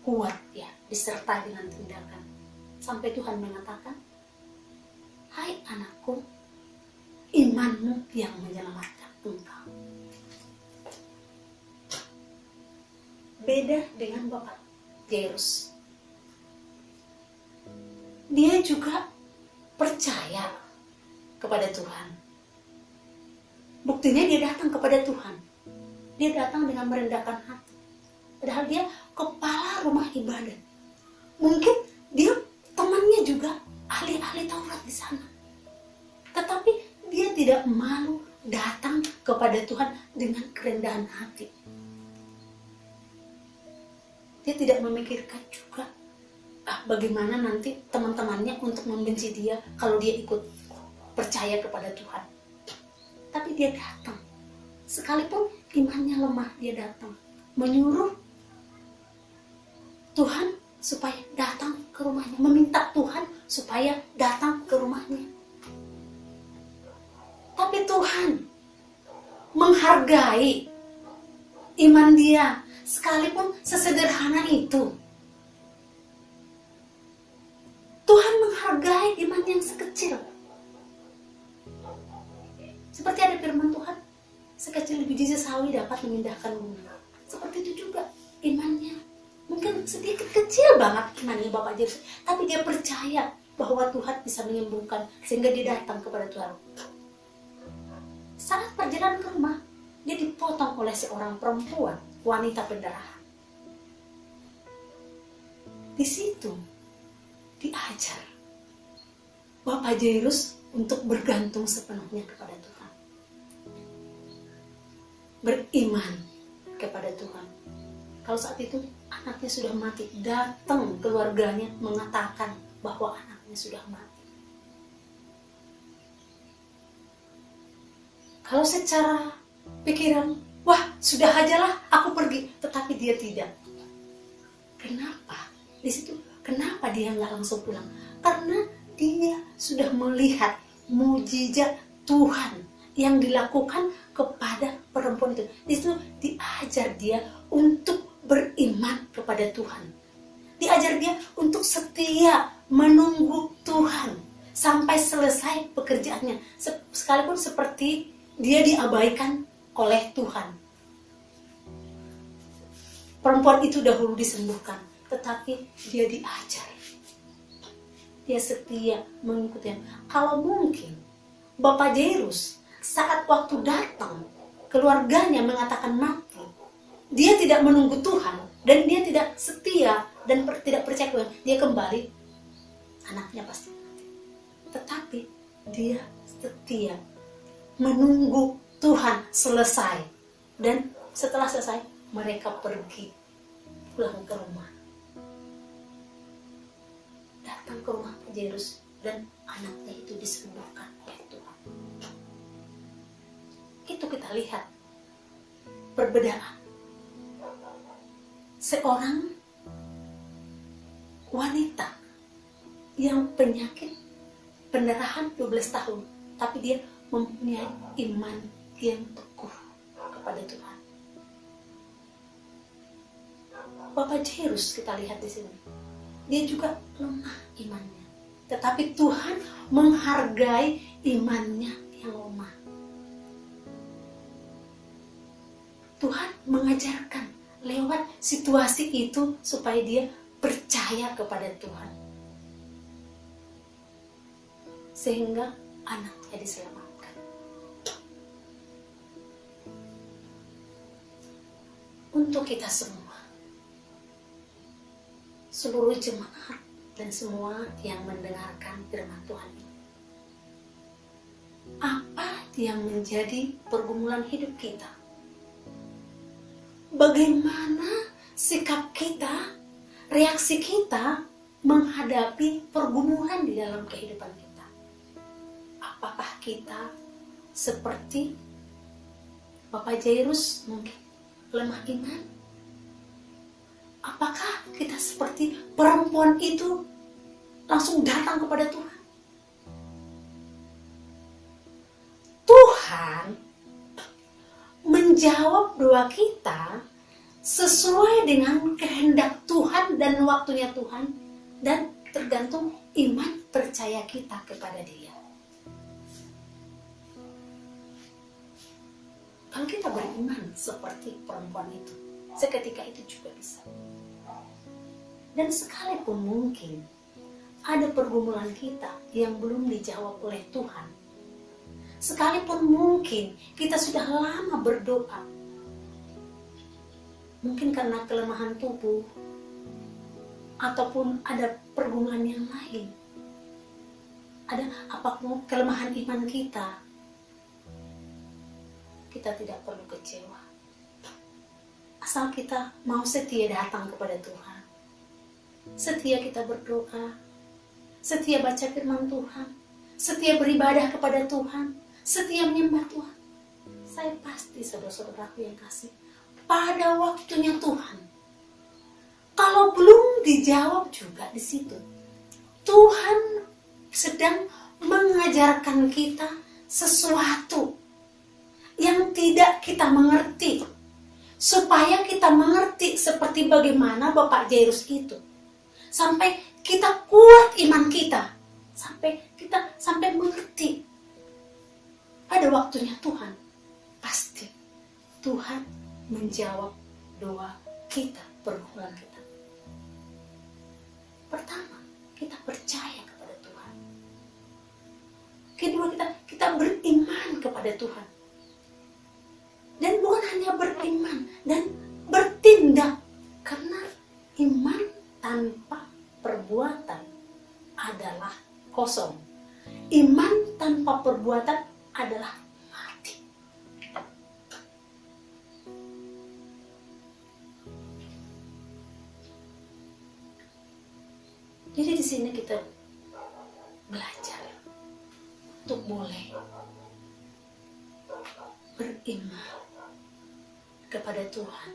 [SPEAKER 5] kuat ya, disertai dengan tindakan. Sampai Tuhan mengatakan, hai anakku, imanmu yang menyelamatkan engkau. Beda dengan Bapak Jairus. Dia juga percaya kepada Tuhan. Buktinya dia datang kepada Tuhan. Dia datang dengan merendahkan hati. Padahal dia kepala rumah ibadat. Mungkin dia temannya juga ahli-ahli Taurat di sana. Tetapi dia tidak malu datang kepada Tuhan dengan kerendahan hati. Dia tidak memikirkan juga bagaimana nanti teman-temannya untuk membenci dia kalau dia ikut percaya kepada Tuhan. Tapi dia datang. Sekalipun imannya lemah, dia datang. Menyuruh Tuhan supaya datang ke rumahnya. Meminta Tuhan supaya datang ke rumahnya. Tapi Tuhan menghargai iman dia. Sekalipun sesederhana itu. Tuhan menghargai iman yang sekecil. Seperti ada firman Tuhan, sekecil biji sawi dapat memindahkan gunung. Seperti itu juga imannya. Mungkin sedikit kecil banget imannya Bapak Jairus, tapi dia percaya bahwa Tuhan bisa menyembuhkan sehingga dia datang kepada Tuhan. Saat perjalanan ke rumah, dia dipotong oleh seorang perempuan, wanita pendarahan. Di situ diajar Bapak Jairus untuk bergantung sepenuhnya kepada Tuhan. Beriman kepada Tuhan. Kalau saat itu anaknya sudah mati, datang keluarganya mengatakan bahwa anaknya sudah mati. Kalau secara pikiran, wah sudah ajalah aku pergi, tetapi dia tidak. Kenapa? Di situ kenapa dia nggak langsung pulang? Karena dia sudah melihat mujizat Tuhan yang dilakukan kepada perempuan itu. Di situ diajar dia untuk beriman kepada Tuhan. Diajar dia untuk setia menunggu Tuhan sampai selesai pekerjaannya. Sekalipun seperti dia diabaikan oleh Tuhan. Perempuan itu dahulu disembuhkan, tetapi dia diajar. Dia setia mengikutinya. Kalau mungkin Bapak Jairus saat waktu datang keluarganya mengatakan mati, dia tidak menunggu Tuhan dan dia tidak setia dan tidak percaya Tuhan, dia kembali, anaknya pasti mati. Tetapi dia setia menunggu Tuhan selesai, dan setelah selesai mereka pergi pulang ke rumah. Datang ke rumah Jairus dan anaknya itu disembuhkan oleh Tuhan. Itu kita lihat perbedaan. Seorang wanita yang penyakit pendarahan 12 tahun, tapi dia mempunyai iman yang teguh kepada Tuhan. Bapak Jairus kita lihat di sini, dia juga lemah imannya, tetapi Tuhan menghargai imannya yang lemah. Tuhan mengajarkan lewat situasi itu supaya dia percaya kepada Tuhan, sehingga anaknya diselamatkan. Untuk kita semua, seluruh jemaat dan semua yang mendengarkan firman Tuhan ini, apa yang menjadi pergumulan hidup kita? Bagaimana sikap kita, reaksi kita menghadapi pergumulan di dalam kehidupan kita? Apakah kita seperti Bapak Jairus mungkin lemah iman? Apakah kita seperti perempuan itu langsung datang kepada Tuhan? Tuhan menjawab doa kita sesuai dengan kehendak Tuhan dan waktunya Tuhan, dan tergantung iman percaya kita kepada Dia. Kalau kita beriman seperti perempuan itu, seketika itu juga bisa. Dan sekalipun mungkin ada pergumulan kita yang belum dijawab oleh Tuhan, sekalipun mungkin kita sudah lama berdoa, mungkin karena kelemahan tubuh ataupun ada pergumulan yang lain, ada apapun kelemahan iman kita, kita tidak perlu kecewa. Asal kita mau setia datang kepada Tuhan, setia kita berdoa, setia baca firman Tuhan, setia beribadah kepada Tuhan, setia menyembah Tuhan. Saya pasti saudara-saudaraku yang kasih, pada waktunya Tuhan, kalau belum dijawab juga di situ, Tuhan sedang mengajarkan kita sesuatu yang tidak kita mengerti, supaya kita mengerti seperti bagaimana Bapak Jairus itu, sampai kita kuat iman kita, sampai mengerti. Pada waktunya Tuhan, pasti Tuhan menjawab doa kita, pergumulan kita. Pertama, kita percaya kepada Tuhan. Kedua, kita beriman kepada Tuhan. Dan bukan hanya beriman dan bertindak, karena iman tanpa perbuatan adalah kosong. Iman tanpa perbuatan adalah mati. Jadi di sini kita belajar untuk boleh beriman kepada Tuhan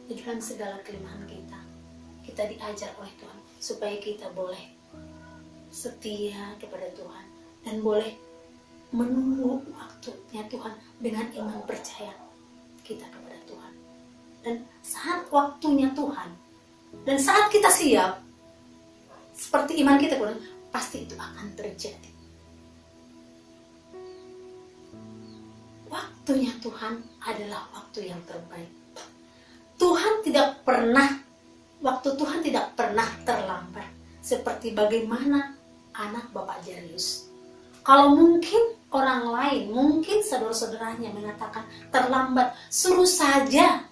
[SPEAKER 5] di dalam segala kelemahan kita. Kita diajar oleh Tuhan supaya kita boleh setia kepada Tuhan dan boleh menunggu waktunya Tuhan dengan iman percaya kita kepada Tuhan. Dan saat waktunya Tuhan dan saat kita siap, seperti iman kita pun, pasti itu akan terjadi. Waktunya Tuhan adalah waktu yang terbaik. Waktu Tuhan tidak pernah terlambat. Seperti bagaimana anak Bapak Jairus. Kalau mungkin orang lain, mungkin saudara-saudaranya mengatakan terlambat, suruh saja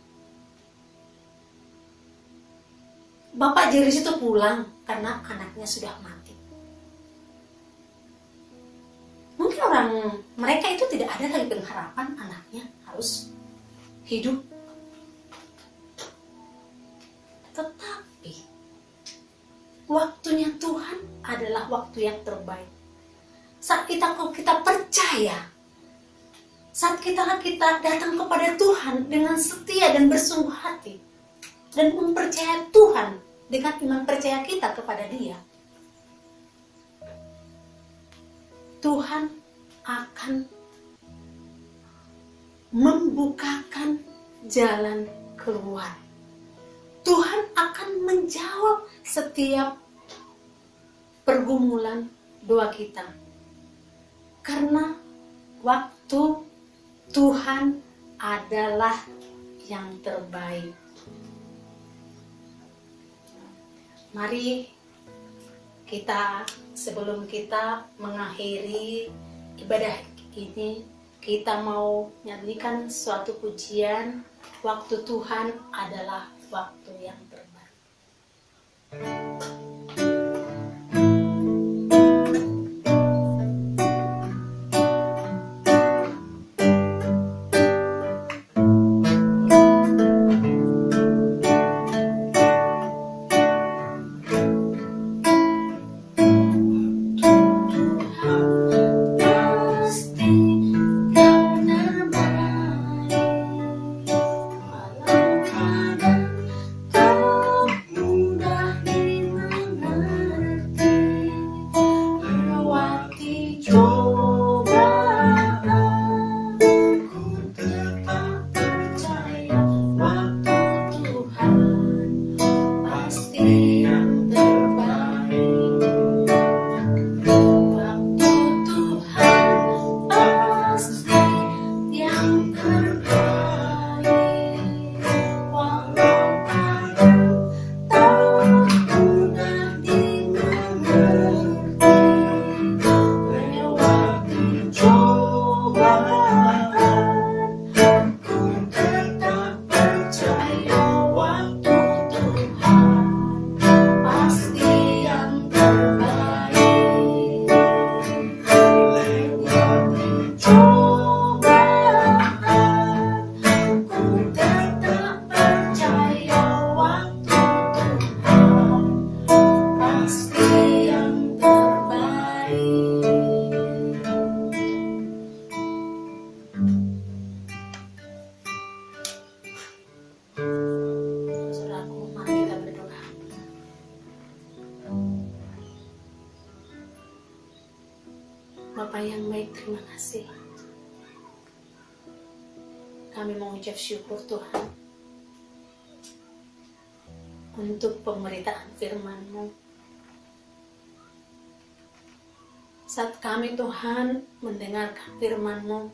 [SPEAKER 5] Bapak Jairus itu pulang karena anaknya sudah mati. Mungkin mereka itu tidak ada lagi pengharapan anaknya harus hidup. Tetapi waktunya Tuhan adalah waktu yang terbaik. Saat kita percaya, Saat kita datang kepada Tuhan dengan setia dan bersungguh hati dan mempercayai Tuhan dengan iman percaya kita kepada Dia, Tuhan akan membukakan jalan keluar. Tuhan akan menjawab setiap pergumulan doa kita. Karena waktu Tuhan adalah yang terbaik. Mari kita, sebelum kita mengakhiri ibadah ini, kita mau nyanyikan suatu pujian, waktu Tuhan adalah waktu yang terbaik. Saudaraku, mari kita berdoa. Bapa yang baik, terima kasih. Kami mengucap syukur Tuhan untuk pemberitaan firman-Mu. Saat kami Tuhan mendengarkan firman-Mu,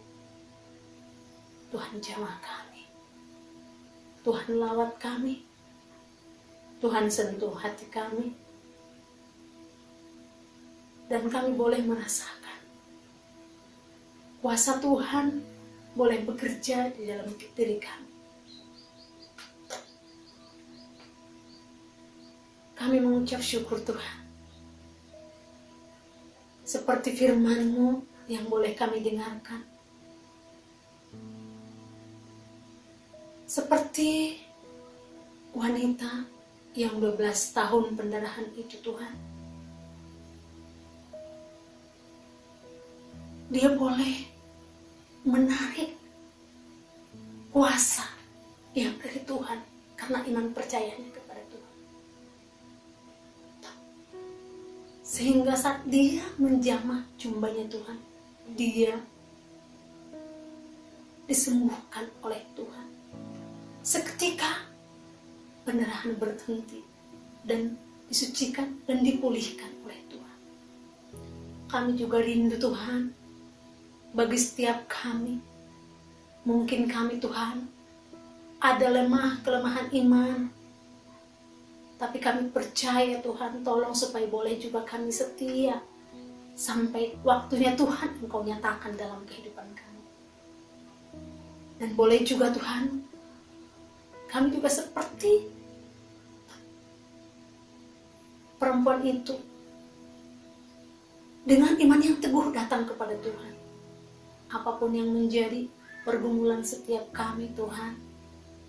[SPEAKER 5] Tuhan jamah kami, Tuhan lawat kami, Tuhan sentuh hati kami, dan kami boleh merasakan kuasa Tuhan boleh bekerja di dalam diri kami. Kami mengucap syukur Tuhan, seperti firman-Mu yang boleh kami dengarkan, seperti wanita yang 12 tahun pendarahan itu Tuhan. Dia boleh menarik kuasa yang dari Tuhan karena iman percayanya kepada Tuhan. Sehingga saat dia menjamah jumbanya Tuhan, dia disembuhkan oleh Tuhan. Seketika pendarahan berhenti dan disucikan dan dipulihkan oleh Tuhan. Kami juga rindu Tuhan bagi setiap kami. Mungkin kami Tuhan ada kelemahan iman, tapi kami percaya Tuhan, tolong supaya boleh juga kami setia sampai waktunya Tuhan Engkau nyatakan dalam kehidupan kami. Dan boleh juga Tuhan, kami juga seperti perempuan itu dengan iman yang teguh datang kepada Tuhan. Apapun yang menjadi pergumulan setiap kami Tuhan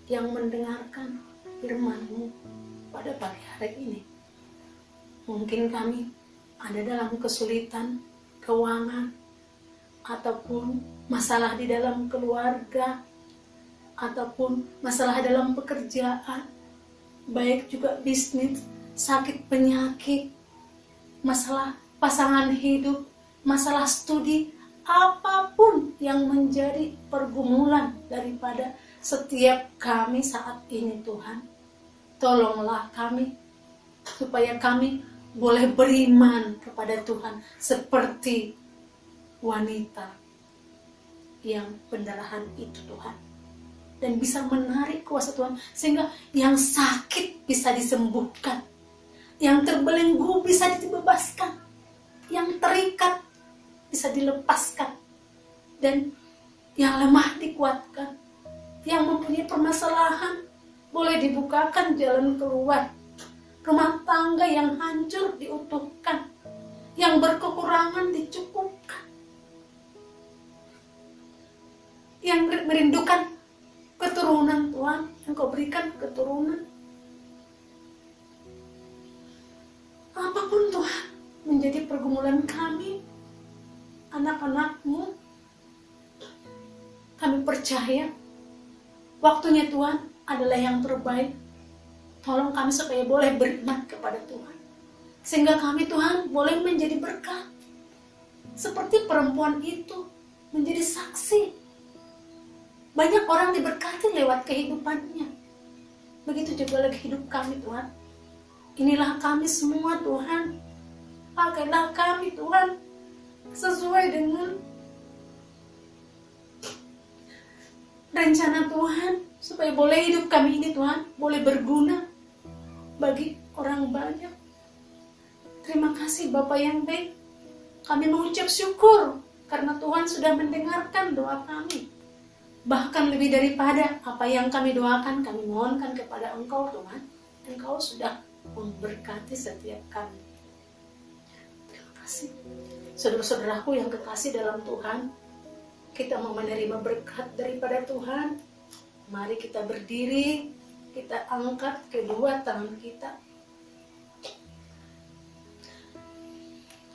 [SPEAKER 5] yang mendengarkan firman-Mu pada pagi hari ini. Mungkin kami ada dalam kesulitan, keuangan, ataupun masalah di dalam keluarga, ataupun masalah dalam pekerjaan, baik juga bisnis, sakit penyakit, masalah pasangan hidup, masalah studi, apapun yang menjadi pergumulan daripada setiap kami saat ini Tuhan, tolonglah kami supaya kami boleh beriman kepada Tuhan seperti wanita yang pendarahan itu Tuhan, dan bisa menarik kuasa Tuhan sehingga yang sakit bisa disembuhkan, yang terbelenggu bisa dibebaskan, yang terikat bisa dilepaskan, dan yang lemah dikuatkan, yang mempunyai permasalahan boleh dibukakan jalan keluar, rumah tangga yang hancur diutuhkan, yang berkekurangan dicukupkan, yang merindukan keturunan Tuhan, Engkau berikan keturunan. Apapun Tuhan menjadi pergumulan kami, anak-anak-Mu, kami percaya waktunya Tuhan adalah yang terbaik. Tolong kami supaya boleh beriman kepada Tuhan, sehingga kami Tuhan boleh menjadi berkat seperti perempuan itu, menjadi saksi. Banyak orang diberkati lewat kehidupannya. Begitu juga lagi hidup kami Tuhan. Inilah kami semua Tuhan. Pakailah kami Tuhan sesuai dengan rencana Tuhan, supaya boleh hidup kami ini Tuhan boleh berguna bagi orang banyak. Terima kasih Bapa yang baik. Kami mengucap syukur karena Tuhan sudah mendengarkan doa kami. Bahkan lebih daripada apa yang kami doakan, kami mohonkan kepada Engkau Tuhan. Engkau sudah memberkati setiap kami. Terima kasih. Saudara-saudaraku yang kekasih dalam Tuhan, kita mau menerima berkat daripada Tuhan. Mari kita berdiri, kita angkat kedua tangan kita.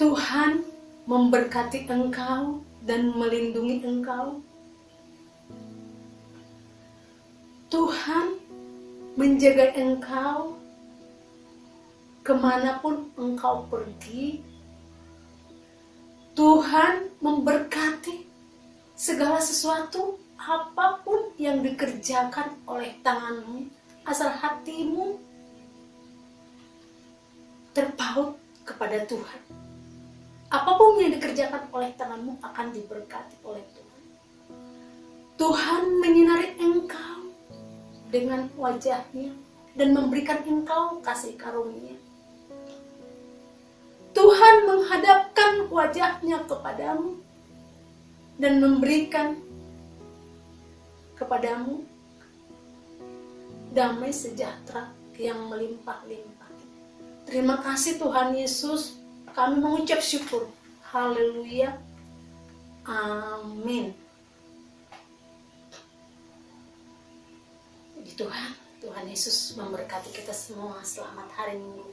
[SPEAKER 5] Tuhan memberkati engkau dan melindungi engkau. Tuhan menjaga engkau kemanapun engkau pergi. Tuhan memberkati segala sesuatu, apapun yang dikerjakan oleh tanganmu, asal hatimu terpaut kepada Tuhan. Apapun yang dikerjakan oleh tanganmu akan diberkati oleh Tuhan. Tuhan menyinari engkau dengan wajahnya dan memberikan engkau kasih karunia. Tuhan menghadapkan wajahnya kepadamu dan memberikan kepadamu damai sejahtera yang melimpah-limpah. Terima kasih Tuhan Yesus, kami mengucap syukur. Haleluya. Amin. Tuhan Yesus memberkati kita semua. Selamat hari Minggu.